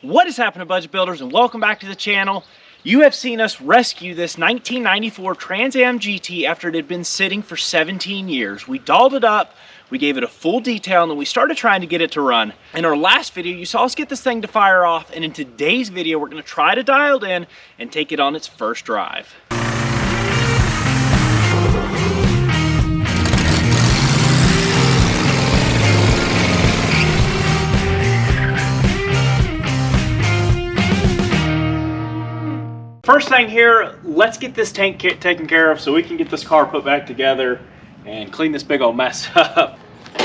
What is happening, budget builders, and welcome back to the channel. You have seen us rescue this 1994 Trans Am GT after it had been sitting for 17 years. We dolled it up, we gave it a full detail, and then we started trying to get it to run. In our last video, you saw us get this thing to fire off, and in today's video, we're gonna try to dial it in and take it on its first drive. First thing here, let's get this tank taken care of so we can get this car put back together and clean this big old mess up.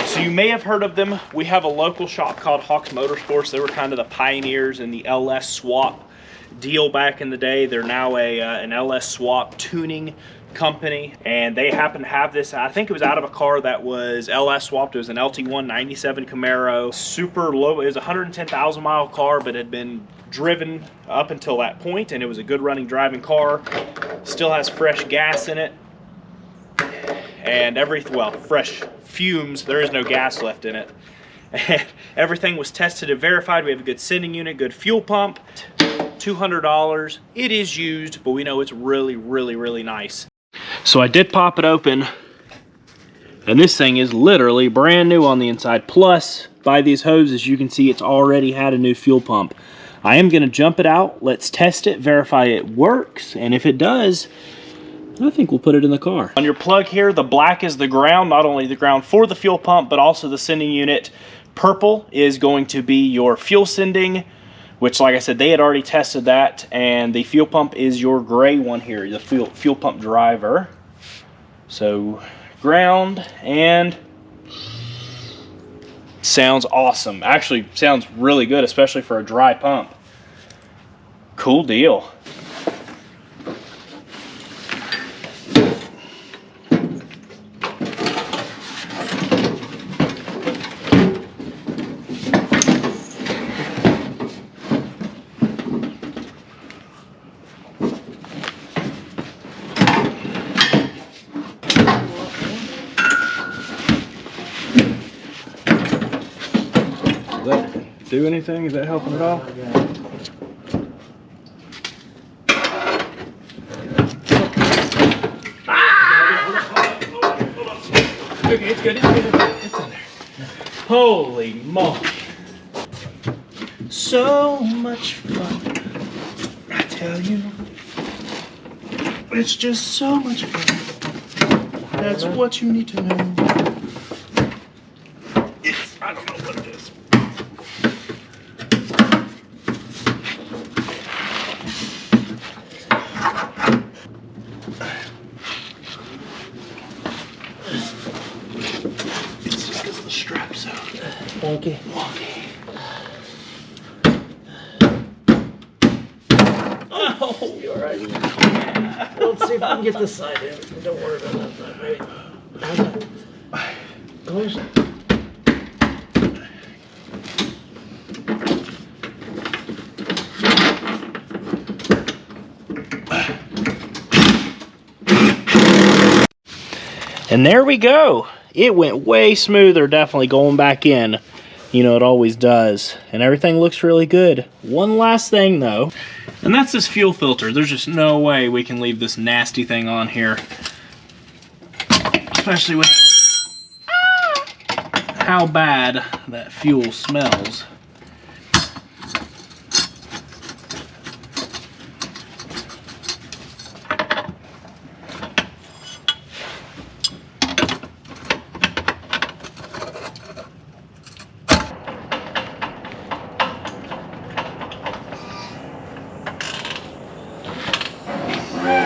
So you may have heard of them. We have a local shop called Hawks Motorsports. They were kind of the pioneers in the LS swap deal back in the day. They're now an LS swap tuning company, and they happen to have this. I think it was out of a car that was LS swapped. It was an LT1 97 Camaro, super low. It was a 110,000 mile car, but had been driven up until that point, and it was a good running driving car. Still has fresh gas in it and fresh fumes. There is no gas left in it. And everything was tested and verified. We have a good sending unit, good fuel pump. $200. It is used, but we know it's really nice. So I did pop it open, and this thing is literally brand new on the inside. Plus, by these hoses, you can see it's already had a new fuel pump. I am going to jump it out. Let's test it, verify it works, and if it does, I think we'll put it in the car. On your plug here, the black is the ground, not only the ground for the fuel pump, but also the sending unit. Purple is going to be your fuel sending, which, like I said, they had already tested that, and the fuel pump is your gray one here, the fuel pump driver. So ground, and sounds awesome. Actually sounds really good, especially for a dry pump. Cool deal. Do anything? Is that helping at all? Okay, it's good. It's in there. Holy moly. So much fun. I tell you. It's just so much fun. That's what you need to know. I don't know what it is. It's just because the strap's so wonky. Oh, you're right. Let's see if I can get this side in. Don't worry about that side, right? Close. And there we go. It went way smoother, definitely going back in. You know, it always does. And everything looks really good. One last thing though, and that's this fuel filter. There's just no way we can leave this nasty thing on here. Especially with how bad that fuel smells.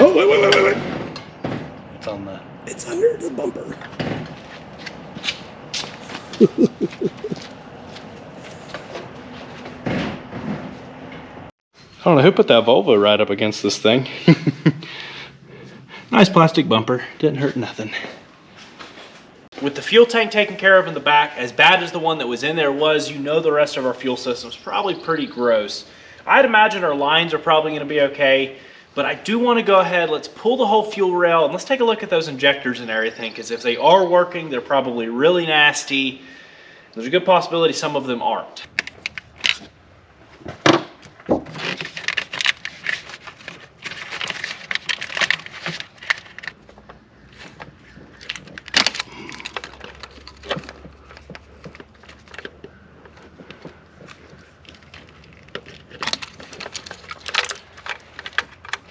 Oh, wait. It's under the bumper. I don't know who put that Volvo right up against this thing. Nice plastic bumper. Didn't hurt nothing. With the fuel tank taken care of in the back, as bad as the one that was in there was, you know the rest of our fuel system's probably pretty gross. I'd imagine our lines are probably going to be okay. But I do want to go ahead, let's pull the whole fuel rail and let's take a look at those injectors and everything, because if they are working, they're probably really nasty. There's a good possibility some of them aren't.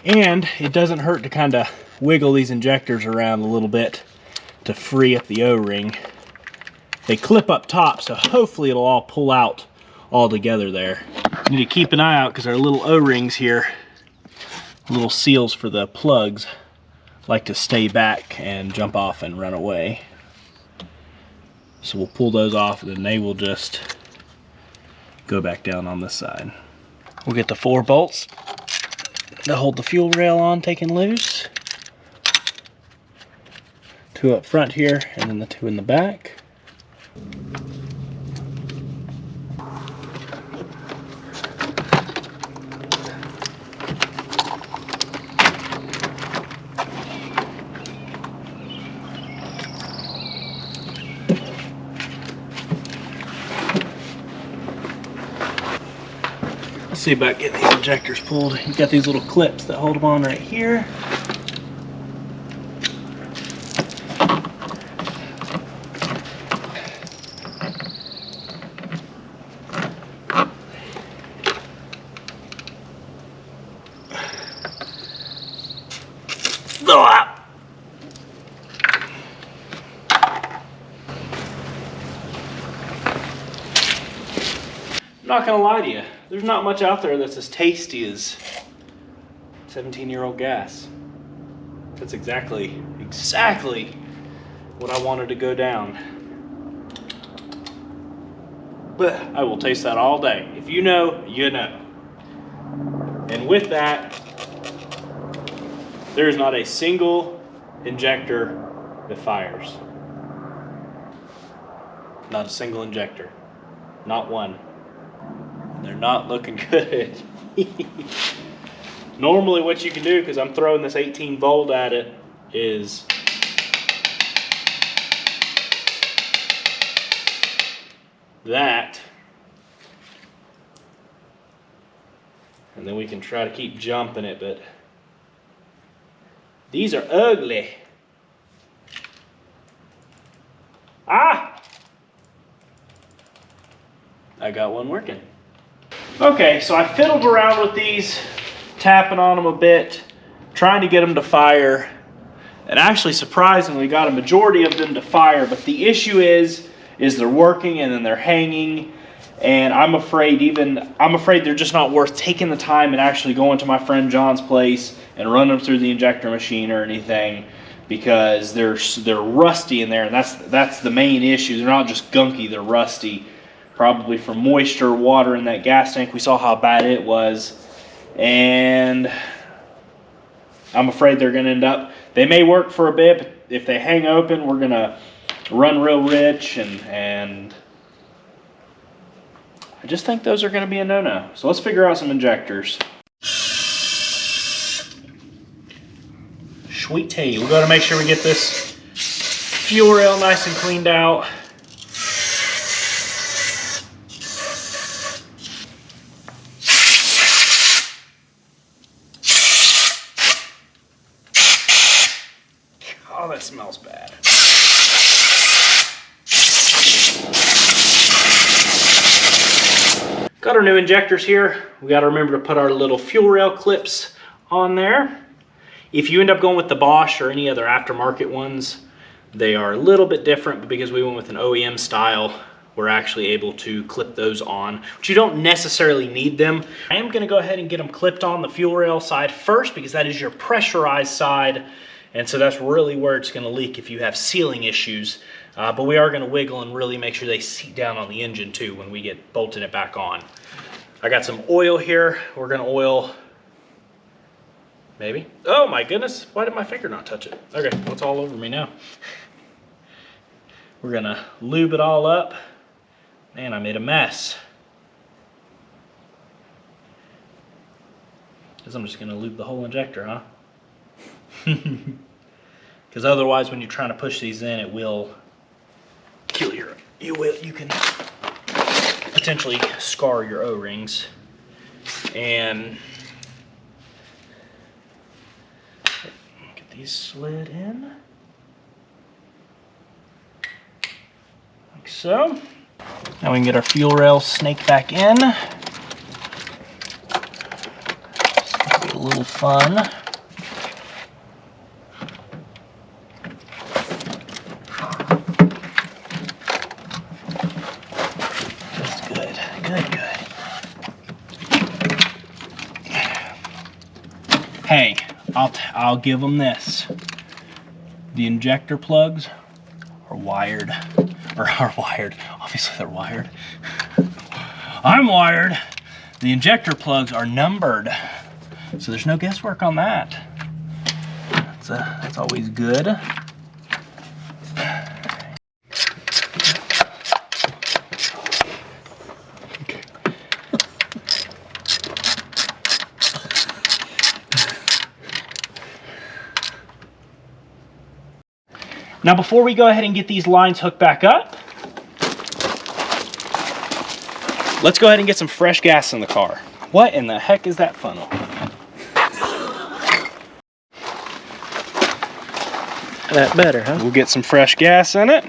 And it doesn't hurt to kind of wiggle these injectors around a little bit to free up the O-ring. They clip up top, so hopefully it'll all pull out all together there. You need to keep an eye out because our little O-rings here, little seals for the plugs, like to stay back and jump off and run away. So we'll pull those off and then they will just go back down on this side. We'll get the 4 bolts to hold the fuel rail on, taken loose. 2 up front here and then the 2 in the back. Let's see about getting these injectors pulled. You've got these little clips that hold them on right here. I'm not gonna lie to you, there's not much out there that's as tasty as 17-year-old gas. That's exactly what I wanted to go down. But I will taste that all day. If you know, you know. And with that, there's not a single injector that fires. Not a single injector. Not one. They're not looking good. Normally what you can do, because I'm throwing this 18 volt at it, is that. And then we can try to keep jumping it, but these are ugly. Ah! I got one working. Okay, so I fiddled around with these, tapping on them a bit, trying to get them to fire, and actually surprisingly got a majority of them to fire, but the issue is they're working and then they're hanging, and I'm afraid they're just not worth taking the time and actually going to my friend John's place and running them through the injector machine or anything, because they're rusty in there, and that's the main issue. They're not just gunky, they're rusty. Probably from moisture, water in that gas tank. We saw how bad it was. And I'm afraid they're gonna end up, they may work for a bit, but if they hang open, we're gonna run real rich, and I just think those are gonna be a no-no. So let's figure out some injectors. Sweet tea. We've got to make sure we get this fuel rail nice and cleaned out. Oh, that smells bad. Got our new injectors here. We got to remember to put our little fuel rail clips on there. If you end up going with the Bosch or any other aftermarket ones, they are a little bit different, but because we went with an OEM style, we're actually able to clip those on, but you don't necessarily need them. I am going to go ahead and get them clipped on the fuel rail side first, because that is your pressurized side. And so that's really where it's going to leak if you have sealing issues. But we are going to wiggle and really make sure they seat down on the engine too when we get bolting it back on. I got some oil here. We're going to oil, maybe. Oh my goodness, why did my finger not touch it? Okay, well, it's all over me now. We're going to lube it all up. Man, I made a mess. Because I'm just going to lube the whole injector, huh? Because otherwise when you're trying to push these in, it will kill you can potentially scar your O-rings. And get these slid in like so. Now we can get our fuel rail snaked back in. Just a little fun. That's good, good. Hey, I'll give them this. The injector plugs are wired, obviously they're wired. I'm wired. The injector plugs are numbered, so there's no guesswork on that. That's always good. Now before we go ahead and get these lines hooked back up, let's go ahead and get some fresh gas in the car. What in the heck is that funnel? That better, huh? We'll get some fresh gas in it.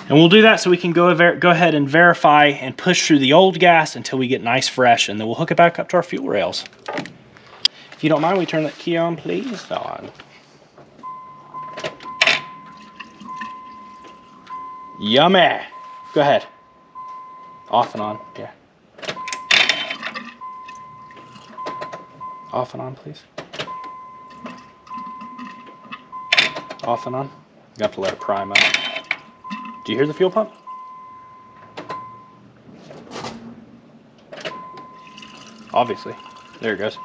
And we'll do that so we can go ahead and verify and push through the old gas until we get nice fresh, and then we'll hook it back up to our fuel rails. If you don't mind, we turn that key on, please. On. Yummy. Go ahead. Off and on, yeah. Off and on, please. Off and on. You have to let it prime up. Do you hear the fuel pump? Obviously. There it goes.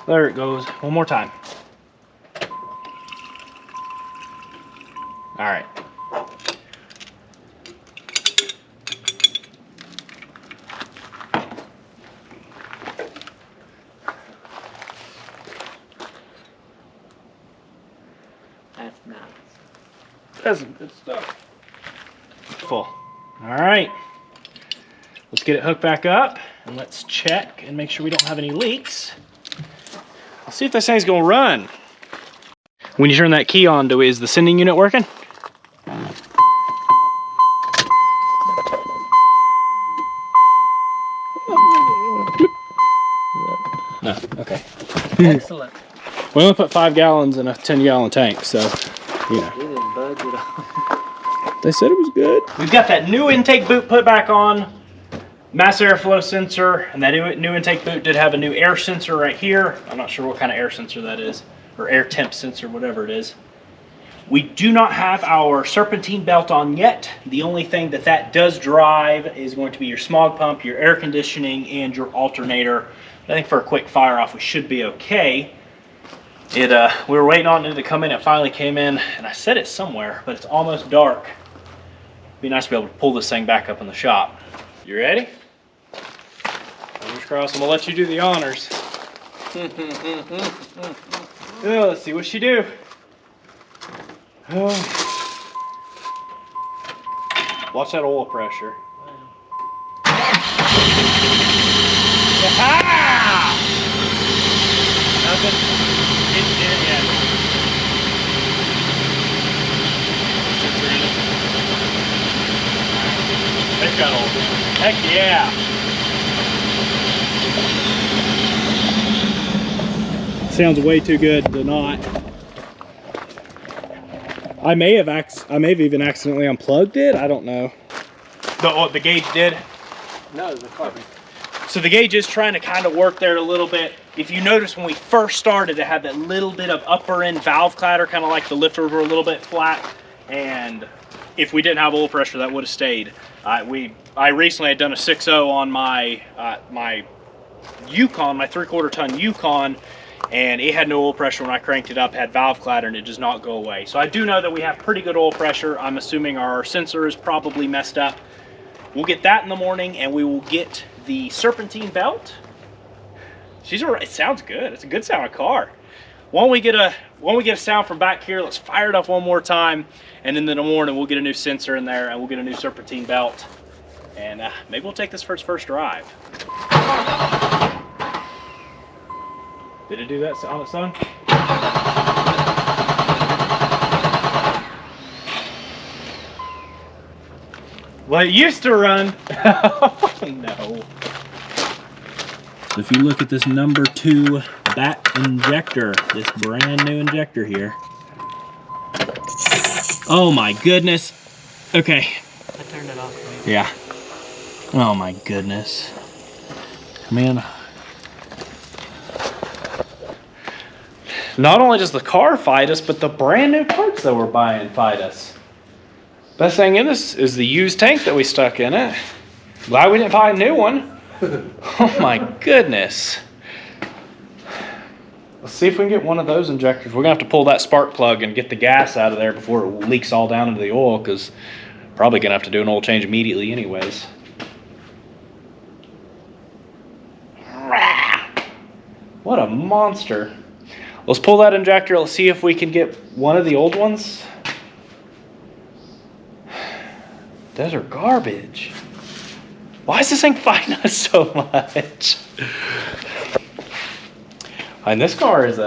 There it goes. One more time. All right. That's nice. That's some good stuff. Full. All right. Let's get it hooked back up and let's check and make sure we don't have any leaks. Let's see if this thing's gonna run. When you turn that key on, is the sending unit working? No, okay. Excellent. We only put 5 gallons in a 10-gallon tank, so, you know. You didn't budge at all. They said it was good. We've got that new intake boot put back on, mass airflow sensor, and that new intake boot did have a new air sensor right here. I'm not sure what kind of air sensor that is, or air temp sensor, whatever it is. We do not have our serpentine belt on yet. The only thing that does drive is going to be your smog pump, your air conditioning, and your alternator. I think for a quick fire off, we should be okay. We were waiting on it to come in. It finally came in, and I set it somewhere, but it's almost dark. It'd be nice to be able to pull this thing back up in the shop. You ready? Fingers crossed. I'm gonna let you do the honors. Oh, let's see what you do. Oh. Watch that oil pressure. Ah! Nothing. Yeah. It's got oil. Heck yeah. Sounds way too good to not. I may have even accidentally unplugged it. I don't know. The gauge did? No, the carbon. So the gauge is trying to kind of work there a little bit. If you notice when we first started, it had that little bit of upper end valve clatter, kind of like the lifters were a little bit flat. And if we didn't have oil pressure, that would have stayed. I recently had done a 6.0 on my my Yukon, my 3/4 ton Yukon, and it had no oil pressure when I cranked it up, had valve clatter, and it does not go away. So I do know that we have pretty good oil pressure. I'm assuming our sensor is probably messed up. We'll get that in the morning, and we will get the serpentine belt. It sounds good. It's a good sounding car. When we get a sound from back here, let's fire it up one more time, and then in the morning we'll get a new sensor in there, and we'll get a new serpentine belt, and maybe we'll take this for its first drive. Did it do that on its own? Well, it used to run. No. So if you look at this number 2 bat injector, this brand new injector here. Oh my goodness. Okay. I turned it off. Yeah. Oh my goodness. Man. Not only does the car fight us, but the brand new parts that we're buying fight us. Best thing in this is the used tank that we stuck in it. Glad we didn't buy a new one. Oh my goodness. Let's see if we can get one of those injectors. We're gonna have to pull that spark plug and get the gas out of there before it leaks all down into the oil, because probably gonna have to do an oil change immediately anyways. What a monster. Let's pull that injector. Let's see if we can get one of the old ones. Those are garbage. Why is this thing fighting us so much? And this car is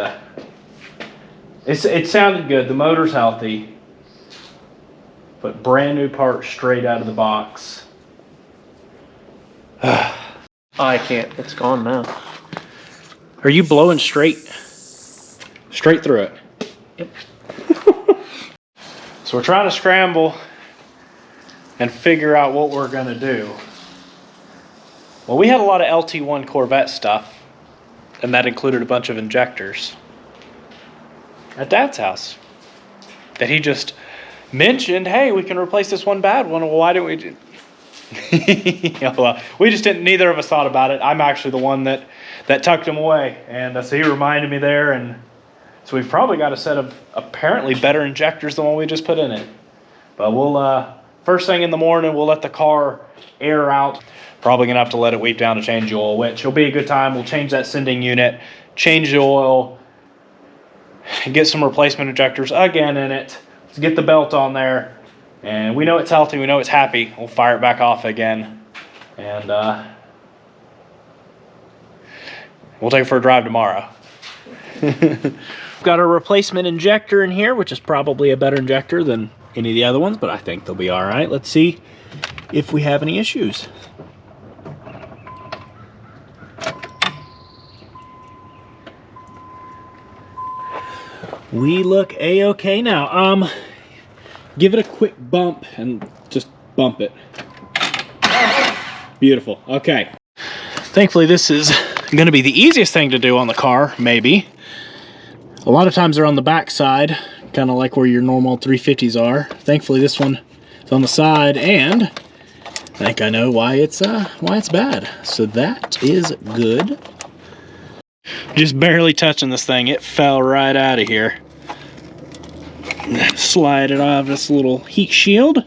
it sounded good. The motor's healthy. But brand new part straight out of the box. I can't. It's gone now. Are you blowing straight through it? Yep. So we're trying to scramble and figure out what we're gonna do. Well, we had a lot of LT1 Corvette stuff, and that included a bunch of injectors at Dad's house that he just mentioned, hey, we can replace this one bad one. Well, why didn't we do? Well, we just didn't, neither of us thought about it. I'm actually the one that tucked him away, and so he reminded me there, and so we've probably got a set of apparently better injectors than what we just put in it. But we'll first thing in the morning, we'll let the car air out. Probably gonna have to let it weep down to change the oil, which will be a good time. We'll change that sending unit, change the oil, get some replacement injectors again in it. Let's get the belt on there, and we know it's healthy, we know it's happy. We'll fire it back off again, and we'll take it for a drive tomorrow. Got a replacement injector in here, which is probably a better injector than any of the other ones, but I think they'll be all right. Let's see if we have any issues. We look a-okay now. Give it a quick bump and just bump it. Beautiful. Okay. Thankfully, this is going to be the easiest thing to do on the car, maybe. A lot of times they're on the back side, kind of like where your normal 350s are. Thankfully, this one is on the side, and I think I know why it's bad. So that is good. Just barely touching this thing, it fell right out of here. Slide it off this little heat shield.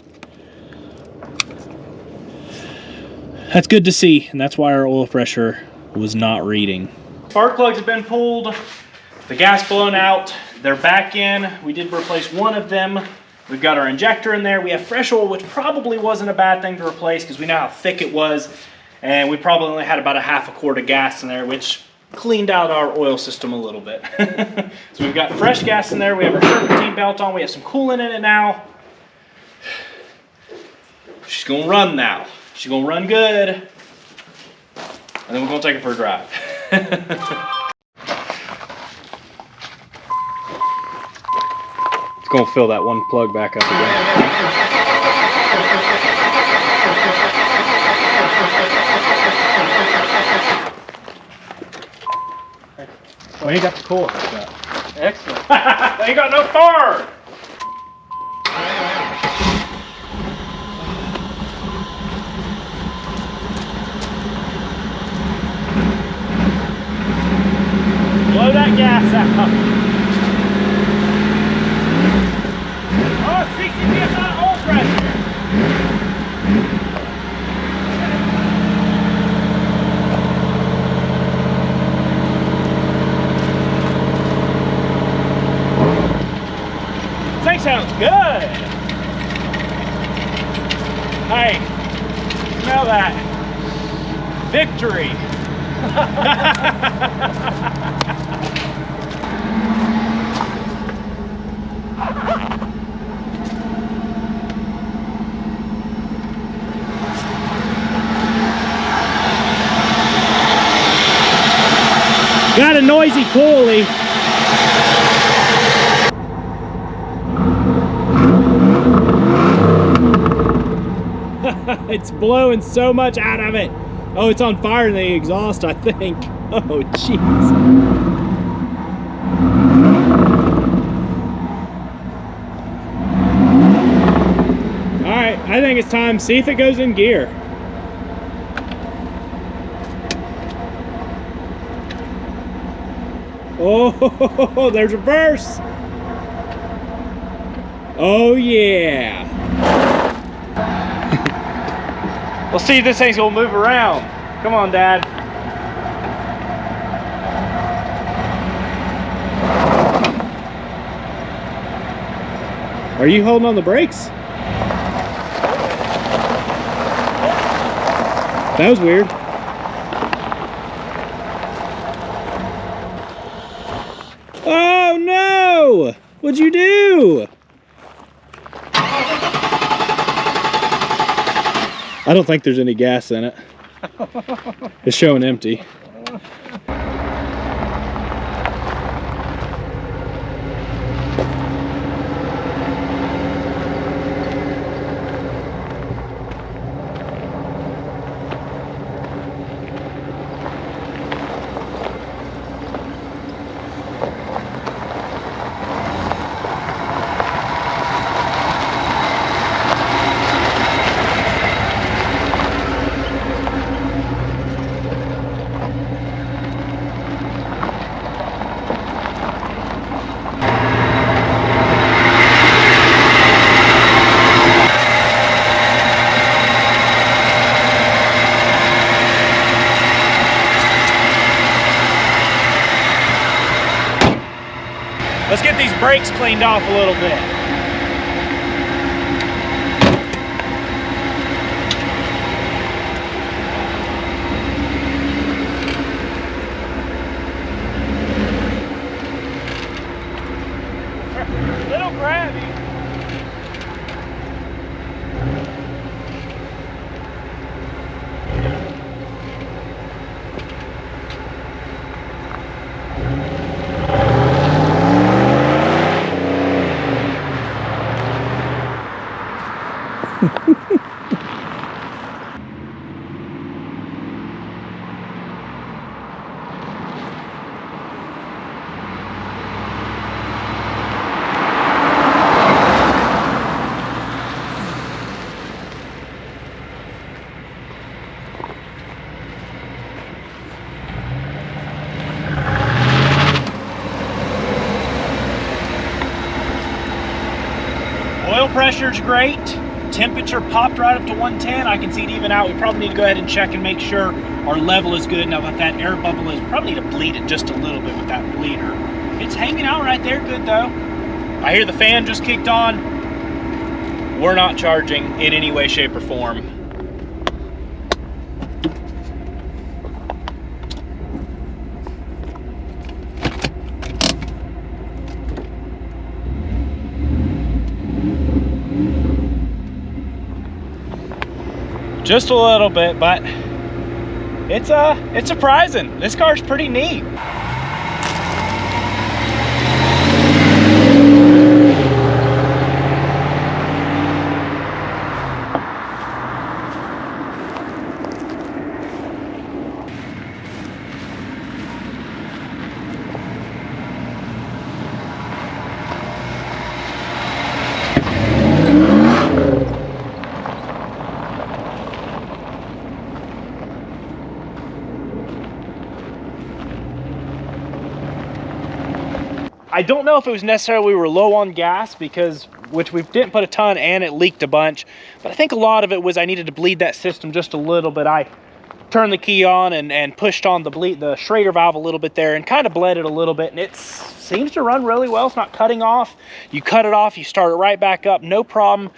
That's good to see, and that's why our oil pressure was not reading. Spark plugs have been pulled, the gas blown out, they're back in. We did replace one of them. We've got our injector in there. We have fresh oil, which probably wasn't a bad thing to replace because we know how thick it was, and we probably only had about a half a quart of gas in there, which cleaned out our oil system a little bit. So we've got fresh gas in there. We have our serpentine belt on. We have some coolant in it now. She's gonna run now. She's gonna run good. And then we're gonna take her for a drive. It's gonna fill that one plug back up again. Well, you got the coolant hooked up. Excellent. They got no car. Blow that gas out. Oh, 60 psi oil pressure. Thing sounds good. Hey, smell that. Victory. Got a noisy pulley. It's blowing so much out of it. Oh, it's on fire in the exhaust, I think. Oh, jeez. All right, I think it's time. See if it goes in gear. Oh, there's reverse. Oh, yeah. We'll see if this thing's gonna move around. Come on, Dad. Are you holding on the brakes? That was weird. Oh no! What'd you do? I don't think there's any gas in it. It's showing empty. Let's get these brakes cleaned off a little bit. Little grabby. Oil pressure's great. Temperature popped right up to 110. I can see it even out. We probably need to go ahead and check and make sure our level is good. Now that air bubble is, probably need to bleed it just a little bit with that bleeder. It's hanging out right there good though. I hear the fan just kicked on. We're not charging in any way, shape, or form. Just a little bit, but it's surprising. This car's pretty neat. I don't know if it was necessarily we were low on gas, because which we didn't put a ton and it leaked a bunch, but I think a lot of it was I needed to bleed that system just a little bit. I turned the key on and pushed on the Schrader valve a little bit there and kind of bled it a little bit, and it seems to run really well. It's not cutting off. You cut it off, you start it right back up, no problem.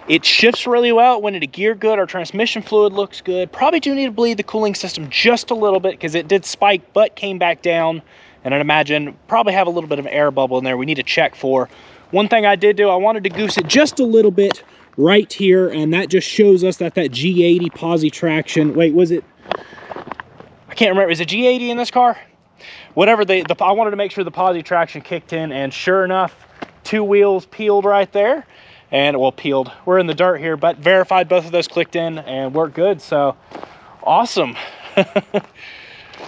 It shifts really well. It went into gear good. Our transmission fluid looks good. Probably do need to bleed the cooling system just a little bit because it did spike but came back down. And I'd imagine probably have a little bit of an air bubble in there we need to check for. One thing I did do, I wanted to goose it just a little bit right here, and that just shows us that G80 posi traction, wait, was it, I can't remember, is it G80 in this car? whatever I wanted to make sure the positive traction kicked in, and sure enough, 2 wheels peeled right there. And well, peeled, we're in the dirt here, but verified both of those clicked in and worked good. So awesome.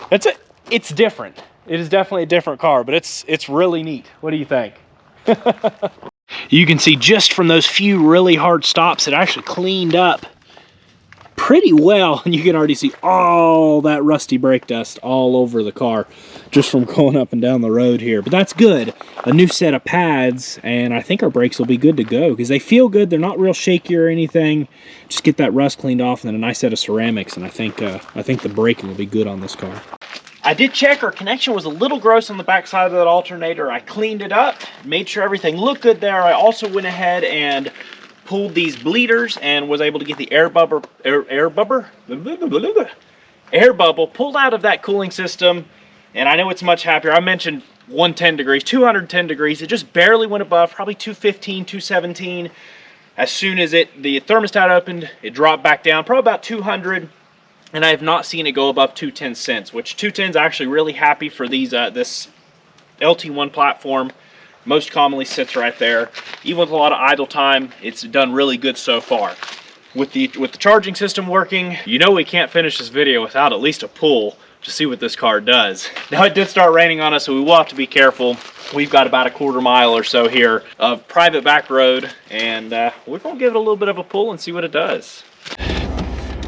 That's it. It's different. It is definitely a different car, but it's really neat. What do you think? You can see just from those few really hard stops, it actually cleaned up pretty well, and you can already see all that rusty brake dust all over the car just from going up and down the road here. But that's good. A new set of pads, and I think our brakes will be good to go because they feel good. They're not real shaky or anything. Just get that rust cleaned off, and then a nice set of ceramics, and I think the braking will be good on this car. I did check, our connection was a little gross on the back side of that alternator. I cleaned it up, made sure everything looked good there. I also went ahead and pulled these bleeders and was able to get the air bubble pulled out of that cooling system. And I know it's much happier. I mentioned 110 degrees, 210 degrees. It just barely went above, probably 215, 217. As soon as the thermostat opened, it dropped back down, probably about 200. And I have not seen it go above 210 since, which 210 is actually really happy for these this LT1 platform. Most commonly sits right there. Even with a lot of idle time, it's done really good so far. With the charging system working, you know we can't finish this video without at least a pull to see what this car does. Now it did start raining on us, so we will have to be careful. We've got about a quarter mile or so here of private back road, and we're gonna give it a little bit of a pull and see what it does.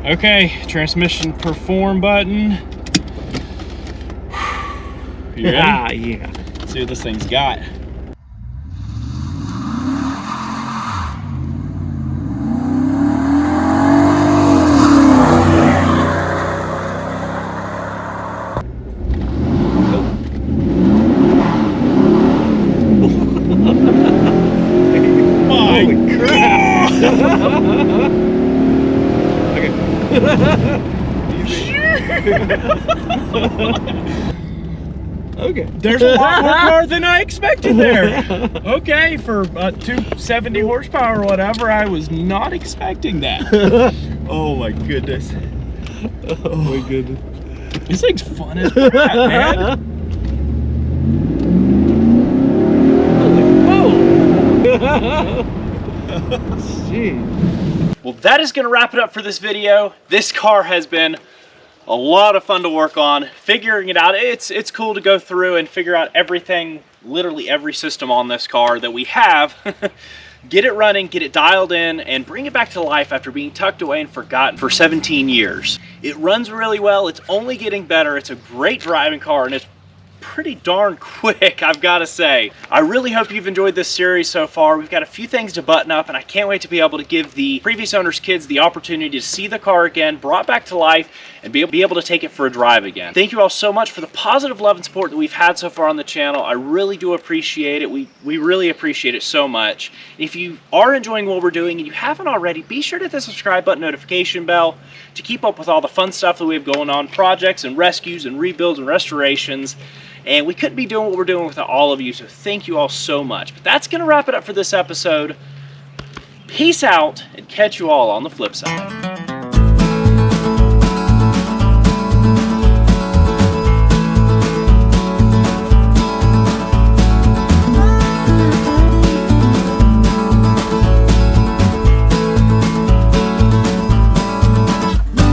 Okay, transmission perform button. You ready? Yeah. Let's see what this thing's got. Holy crap! Okay, there's a lot more power than I expected there. Okay, for 270 horsepower or whatever, I was not expecting that. Oh my goodness. Oh my goodness. This thing's fun as crap, man. Jeez. Well, that is going to wrap it up for this video. This car has been a lot of fun to work on, figuring it out. It's cool to go through and figure out everything, literally every system on this car that we have, get it running, get it dialed in, and bring it back to life after being tucked away and forgotten for 17 years. It runs really well, it's only getting better, it's a great driving car, and it's pretty darn quick, I've got to say. I really hope you've enjoyed this series so far. We've got a few things to button up, and I can't wait to be able to give the previous owner's kids the opportunity to see the car again, brought back to life, and be able to take it for a drive again. Thank you all so much for the positive love and support that we've had so far on the channel. I really do appreciate it. We really appreciate it so much. If you are enjoying what we're doing and you haven't already, be sure to hit the subscribe button, notification bell to keep up with all the fun stuff that we have going on, projects and rescues and rebuilds and restorations. And we couldn't be doing what we're doing without all of you, so thank you all so much. But that's going to wrap it up for this episode. Peace out, and catch you all on the flip side.